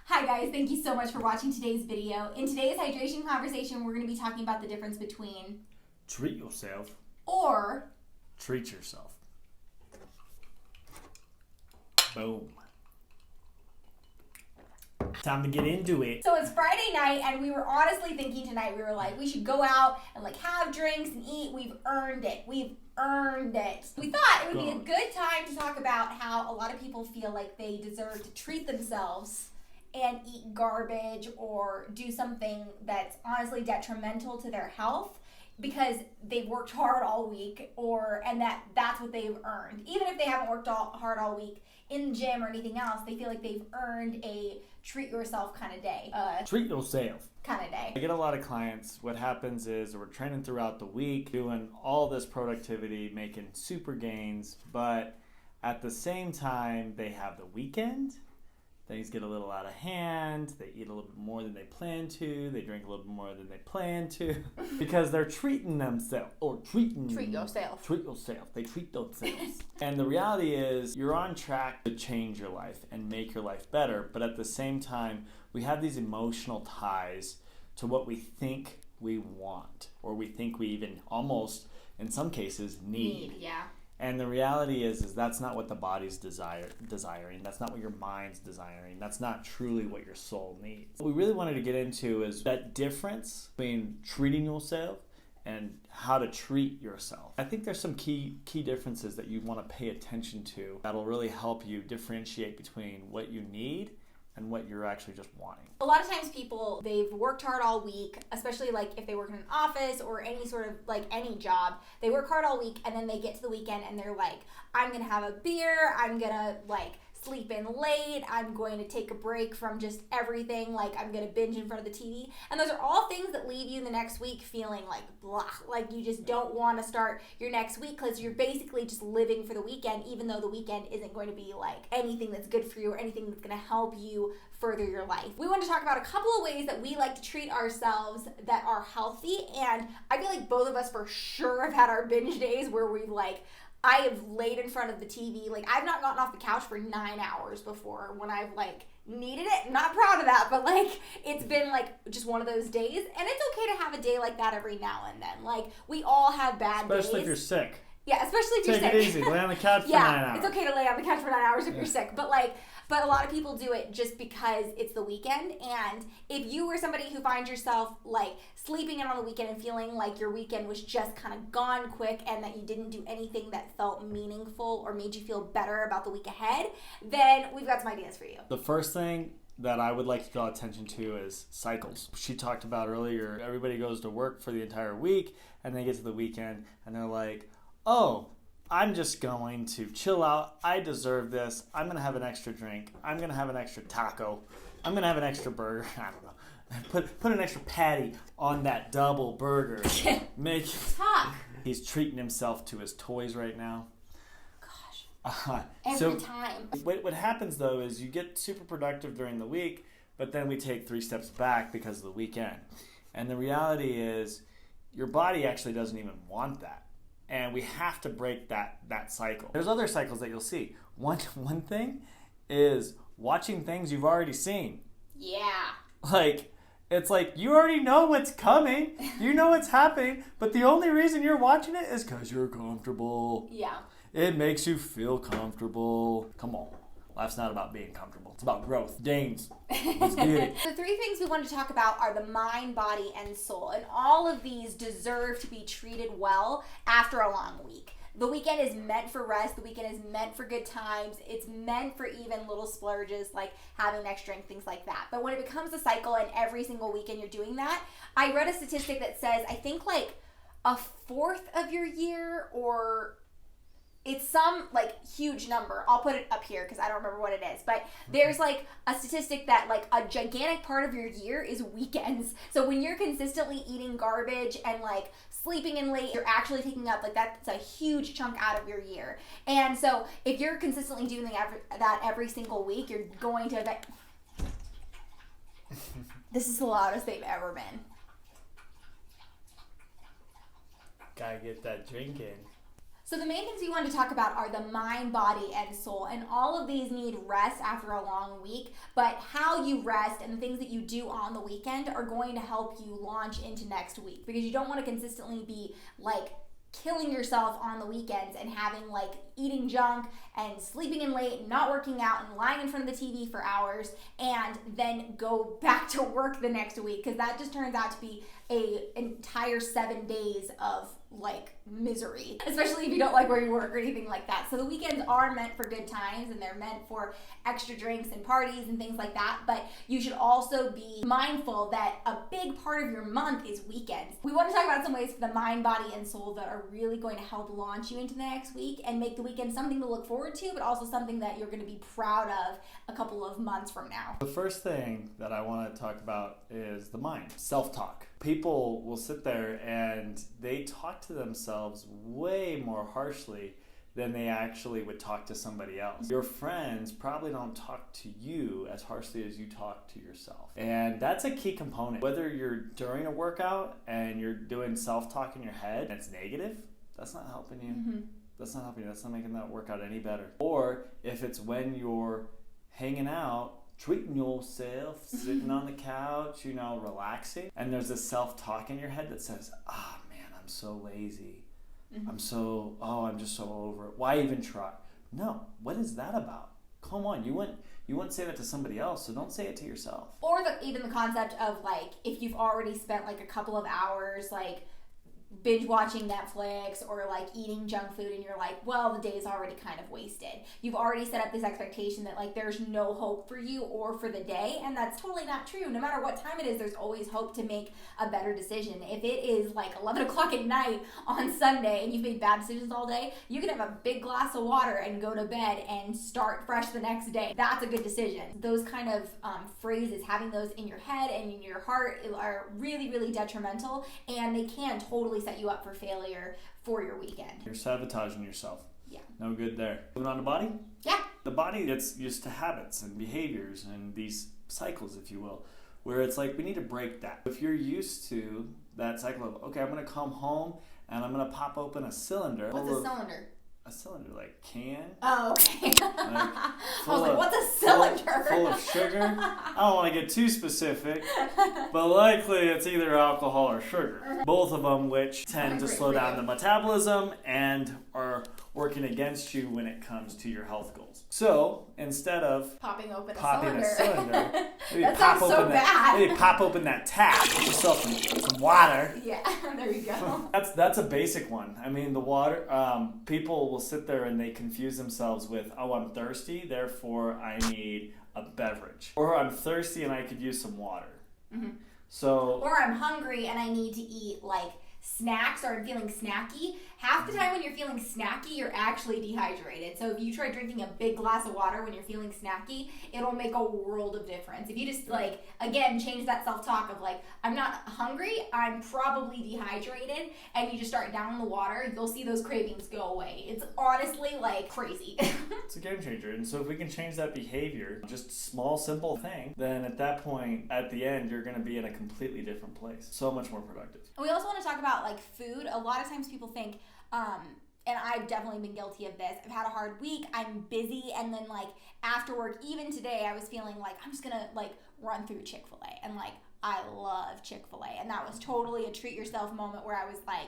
Hi guys, thank you so much for watching today's video. In today's hydration conversation, we're going to be talking about the difference between treat yourself or treat yourself. Boom. Time to get into it. So it's Friday night and we were honestly thinking tonight, we were like, we should go out and have drinks and eat. We've earned it. We thought it would be a good time to talk about how a lot of people feel like they deserve to treat themselves and eat garbage or do something that's honestly detrimental to their health because they've worked hard all week and that's what they've earned. Even if they haven't worked hard all week in the gym or anything else, they feel like they've earned a treat yourself kind of day. Treat yourself kind of day. I get a lot of clients. What happens is we're training throughout the week, doing all this productivity, making super gains, but at the same time, they have the weekend. Things get a little out of hand. They eat a little bit more than they plan to. They drink a little bit more than they plan to because they're treating themselves Treat yourself. Treat yourself. They treat themselves. And the reality is you're on track to change your life and make your life better. But at the same time, we have these emotional ties to what we think we want or we think we even almost, in some cases, need. Yeah. And the reality is that's not what the body's desiring. That's not what your mind's desiring. That's not truly what your soul needs. What we really wanted to get into is that difference between treating yourself and how to treat yourself. I think there's some key differences that you want to pay attention to that'll really help you differentiate between what you need and what you're actually just wanting. A lot of times people, they've worked hard all week, especially if they work in an office or any sort of any job. They work hard all week and then they get to the weekend and they're like, I'm gonna have a beer, I'm gonna sleep in late, I'm going to take a break from just everything, I'm gonna binge in front of the TV. And those are all things that leave you the next week feeling blah, you just don't want to start your next week because you're basically just living for the weekend, even though the weekend isn't going to be anything that's good for you or anything that's going to help you further your life. We want to talk about a couple of ways that we like to treat ourselves that are healthy, and I feel like both of us for sure have had our binge days where we've I have laid in front of the TV. I've not gotten off the couch for 9 hours before when I've needed it. I'm not proud of that, but it's been just one of those days. And it's okay to have a day like that every now and then. We all have bad days. Especially if you're sick. Yeah, especially if you're sick. Take it easy. Lay on the couch for 9 hours. Yeah, it's okay to lay on the couch for 9 hours if you're sick. But a lot of people do it just because it's the weekend. And if you were somebody who finds yourself sleeping in on the weekend and feeling like your weekend was just kind of gone quick and that you didn't do anything that felt meaningful or made you feel better about the week ahead, then we've got some ideas for you. The first thing that I would like to draw attention to is cycles. She talked about earlier, everybody goes to work for the entire week and they get to the weekend and they're like, oh, I'm just going to chill out. I deserve this. I'm going to have an extra drink. I'm going to have an extra taco. I'm going to have an extra burger. I don't know. Put an extra patty on that double burger. Talk. He's treating himself to his toys right now. Gosh. Every time. What happens though is you get super productive during the week, but then we take 3 steps back because of the weekend. And the reality is your body actually doesn't even want that. And we have to break that cycle. There's other cycles that you'll see. One thing is watching things you've already seen. Yeah. It's you already know what's coming. You know what's happening. But the only reason you're watching it is because you're comfortable. Yeah. It makes you feel comfortable. Come on. Life's not about being comfortable. It's about growth. Gains. Let's get it. The 3 things we want to talk about are the mind, body, and soul. And all of these deserve to be treated well after a long week. The weekend is meant for rest. The weekend is meant for good times. It's meant for even little splurges like having an extra drink, things like that. But when it becomes a cycle and every single weekend you're doing that, I read a statistic that says, I think a fourth of your year, or it's some huge number. I'll put it up here because I don't remember what it is. But there's a statistic that a gigantic part of your year is weekends. So when you're consistently eating garbage and sleeping in late, you're actually taking up that's a huge chunk out of your year. And so if you're consistently doing that every single week, you're going to This is the loudest they've ever been. Gotta get that drink in. So the main things we want to talk about are the mind, body, and soul. And all of these need rest after a long week, but how you rest and the things that you do on the weekend are going to help you launch into next week, because you don't want to consistently be like killing yourself on the weekends and having like eating junk and sleeping in late and not working out and lying in front of the TV for hours and then go back to work the next week, because that just turns out to be a entire 7 days of like misery, especially if you don't like where you work or anything like that. So the weekends are meant for good times and they're meant for extra drinks and parties and things like that, but you should also be mindful that a big part of your month is weekends. We want to talk about some ways for the mind, body, and soul that are really going to help launch you into the next week and make the weekend something to look forward to, but also something that you're going to be proud of a couple of months from now. The first thing that I want to talk about is the mind, self-talk. People will sit there and they talk to themselves way more harshly than they actually would talk to somebody else. Your friends probably don't talk to you as harshly as you talk to yourself. And that's a key component. Whether you're during a workout and you're doing self-talk in your head and it's negative, that's not helping you. Mm-hmm. That's not helping you. That's not making that workout any better. Or if it's when you're hanging out, treating yourself, sitting on the couch, relaxing, and there's this self-talk in your head that says, man, I'm so lazy. Mm-hmm. I'm just so over it. Why even try? No, what is that about? Come on, you wouldn't say that to somebody else, so don't say it to yourself. Or even the concept of like, if you've already spent like a couple of hours like binge watching Netflix or like eating junk food and you're like, well, the day's already kind of wasted. You've already set up this expectation that like there's no hope for you or for the day, and that's totally not true. No matter what time it is, there's always hope to make a better decision. If it is like 11 o'clock at night on Sunday and you've made bad decisions all day, you can have a big glass of water and go to bed and start fresh the next day. That's a good decision. Those kind of phrases, having those in your head and in your heart are really, really detrimental, and they can totally set you up for failure for your weekend. You're sabotaging yourself. Yeah. No good there. Moving on to body? Yeah. The body gets used to habits and behaviors and these cycles, if you will, where it's like we need to break that. If you're used to that cycle of, okay, I'm going to come home and I'm going to pop open a cylinder. What's a cylinder? A cylinder, like can. Oh, okay. I was like, what's a cylinder? Full of sugar. I don't want to get too specific, but likely it's either alcohol or sugar. Both of them which tend to slow down the metabolism and are working against you when it comes to your health goals. So instead of popping open a cylinder maybe that sounds so bad. Maybe pop open that tap, get yourself some water. Yeah, there you go. That's a basic one. I mean, the water, people will sit there and they confuse themselves with, oh, I'm thirsty, therefore I need a beverage. Or I'm thirsty and I could use some water. Mm-hmm. So, or I'm hungry and I need to eat like snacks, or I'm feeling snacky. Half the time when you're feeling snacky, you're actually dehydrated. So if you try drinking a big glass of water when you're feeling snacky, it'll make a world of difference. If you just like, again, change that self-talk of like, I'm not hungry, I'm probably dehydrated, and you just start down the water, you'll see those cravings go away. It's honestly like crazy. It's a game changer. And so if we can change that behavior, just small, simple thing, then at that point, at the end, you're going to be in a completely different place. So much more productive. And we also want to talk about like food. A lot of times people think, and I've definitely been guilty of this, I've had a hard week, I'm busy, and then like after work, even today, I was feeling like I'm just gonna like run through Chick-fil-A, and like I love Chick-fil-A, and that was totally a treat yourself moment where I was like,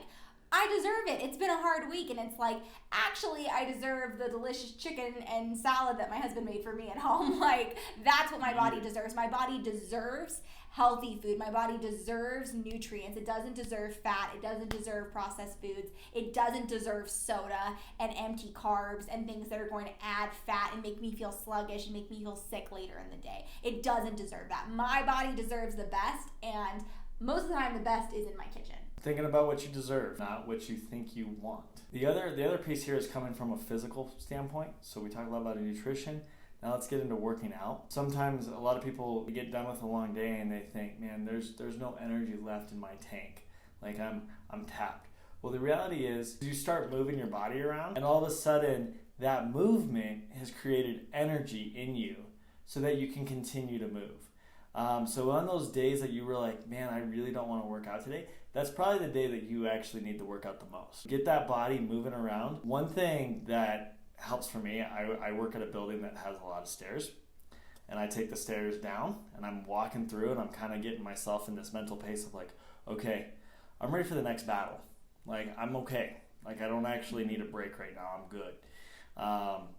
I deserve it. It's been a hard week, and it's like, actually, I deserve the delicious chicken and salad that my husband made for me at home. Like, that's what my body deserves. My body deserves healthy food. My body deserves nutrients. It doesn't deserve fat. It doesn't deserve processed foods. It doesn't deserve soda and empty carbs and things that are going to add fat and make me feel sluggish and make me feel sick later in the day. It doesn't deserve that. My body deserves the best, and most of the time, the best is in my kitchen. Thinking about what you deserve, not what you think you want. The other piece here is coming from a physical standpoint. So we talk a lot about nutrition. Now let's get into working out. Sometimes a lot of people get done with a long day and they think, man, there's no energy left in my tank. Like I'm tapped. Well, the reality is you start moving your body around, and all of a sudden that movement has created energy in you so that you can continue to move. So on those days that you were like, man, I really don't want to work out today, that's probably the day that you actually need to work out the most. Get that body moving around. One thing that helps for me, I work at a building that has a lot of stairs, and I take the stairs down and I'm walking through and I'm kind of getting myself in this mental pace of like, okay, I'm ready for the next battle. Like, I'm okay. Like, I don't actually need a break right now. I'm good.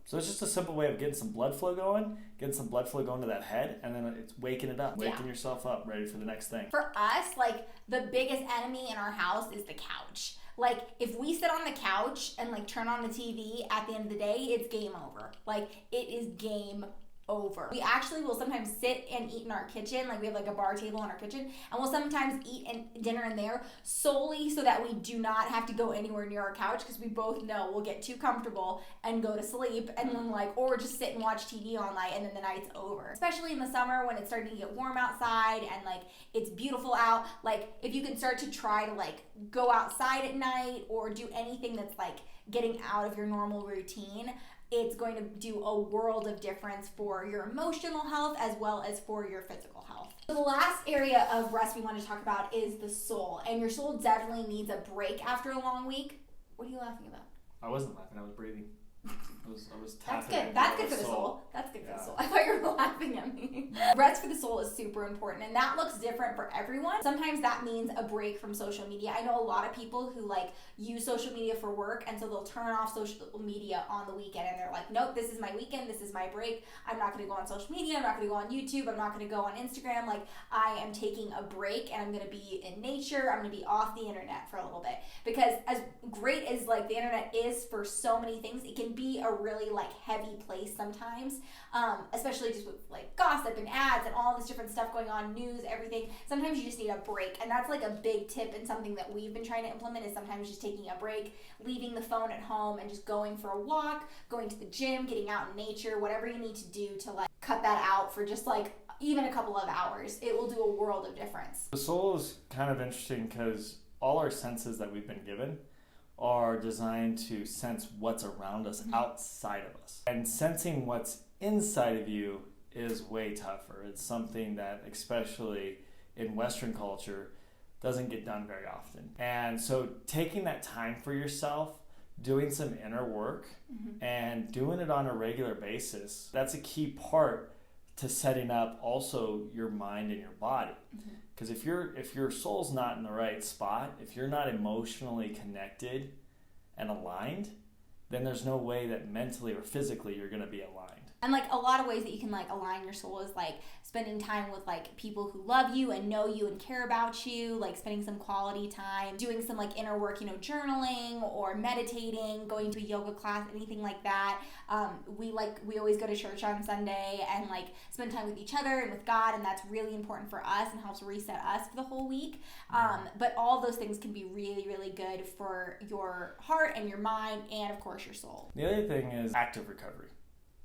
So it's just a simple way of getting some blood flow going to that head, and then it's waking it up, waking yourself up, ready for the next thing. For us, like, the biggest enemy in our house is the couch. Like, if we sit on the couch and, like, turn on the TV, at the end of the day, it's game over. Like, it is game over. We actually will sometimes sit and eat in our kitchen. Like, we have like a bar table in our kitchen, and we'll sometimes eat dinner in there solely so that we do not have to go anywhere near our couch, because we both know we'll get too comfortable and go to sleep, and then like, or just sit and watch TV all night, and then the night's over. Especially in the summer when it's starting to get warm outside and like it's beautiful out. Like, if you can start to try to like go outside at night or do anything that's like getting out of your normal routine, it's going to do a world of difference for your emotional health as well as for your physical health. So the last area of rest we want to talk about is the soul. And your soul definitely needs a break after a long week. What are you laughing about? I wasn't laughing, I was breathing. I was That's tapping. good. That's good for the soul. That's good for the soul. I thought you were laughing at me. Rest for the soul is super important, and that looks different for everyone. Sometimes that means a break from social media. I know a lot of people who like use social media for work, and so they'll turn off social media on the weekend, and they're like, nope, this is my weekend, this is my break. I'm not going to go on social media, I'm not going to go on YouTube, I'm not going to go on Instagram. Like, I am taking a break, and I'm going to be in nature. I'm going to be off the internet for a little bit, because as great as like the internet is for so many things, it can be a really like heavy place sometimes, especially just with like gossip and ads and all this different stuff going on, news, everything. Sometimes you just need a break, and that's like a big tip, and something that we've been trying to implement is sometimes just taking a break, leaving the phone at home and just going for a walk, going to the gym, getting out in nature, whatever you need to do to like cut that out for just like even a couple of hours. It will do a world of difference. The soul is kind of interesting because all our senses that we've been given are designed to sense what's around us, outside of us. And sensing what's inside of you is way tougher. It's something that, especially in Western culture, doesn't get done very often. And so taking that time for yourself, doing some inner work, and doing it on a regular basis, that's a key part to setting up also your mind and your body. Because if your soul's not in the right spot, if you're not emotionally connected and aligned, then there's no way that mentally or physically you're going to be aligned. And like a lot of ways that you can like align your soul is like spending time with like people who love you and know you and care about you, like spending some quality time, doing some like inner work, journaling or meditating, going to a yoga class, anything like that. We always go to church on Sunday and like spend time with each other and with God, and that's really important for us and helps reset us for the whole week. But all those things can be really, really good for your heart and your mind and of course your soul. The other thing is active recovery.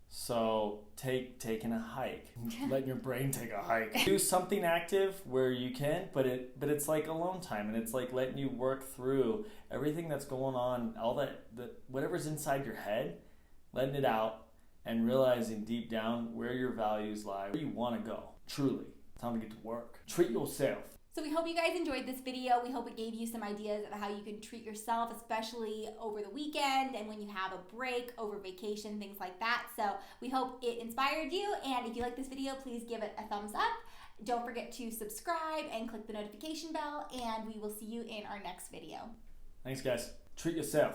So taking a hike, letting your brain take a hike. Do something active where you can, but it's like alone time, and it's like letting you work through everything that's going on, all that whatever's inside your head, letting it out and realizing deep down where your values lie, where you want to go. Truly, time to get to work. Treat yourself. So we hope you guys enjoyed this video. We hope it gave you some ideas of how you can treat yourself, especially over the weekend and when you have a break, over vacation, things like that. So we hope it inspired you. And if you like this video, please give it a thumbs up. Don't forget to subscribe and click the notification bell. And we will see you in our next video. Thanks, guys. Treat yourself.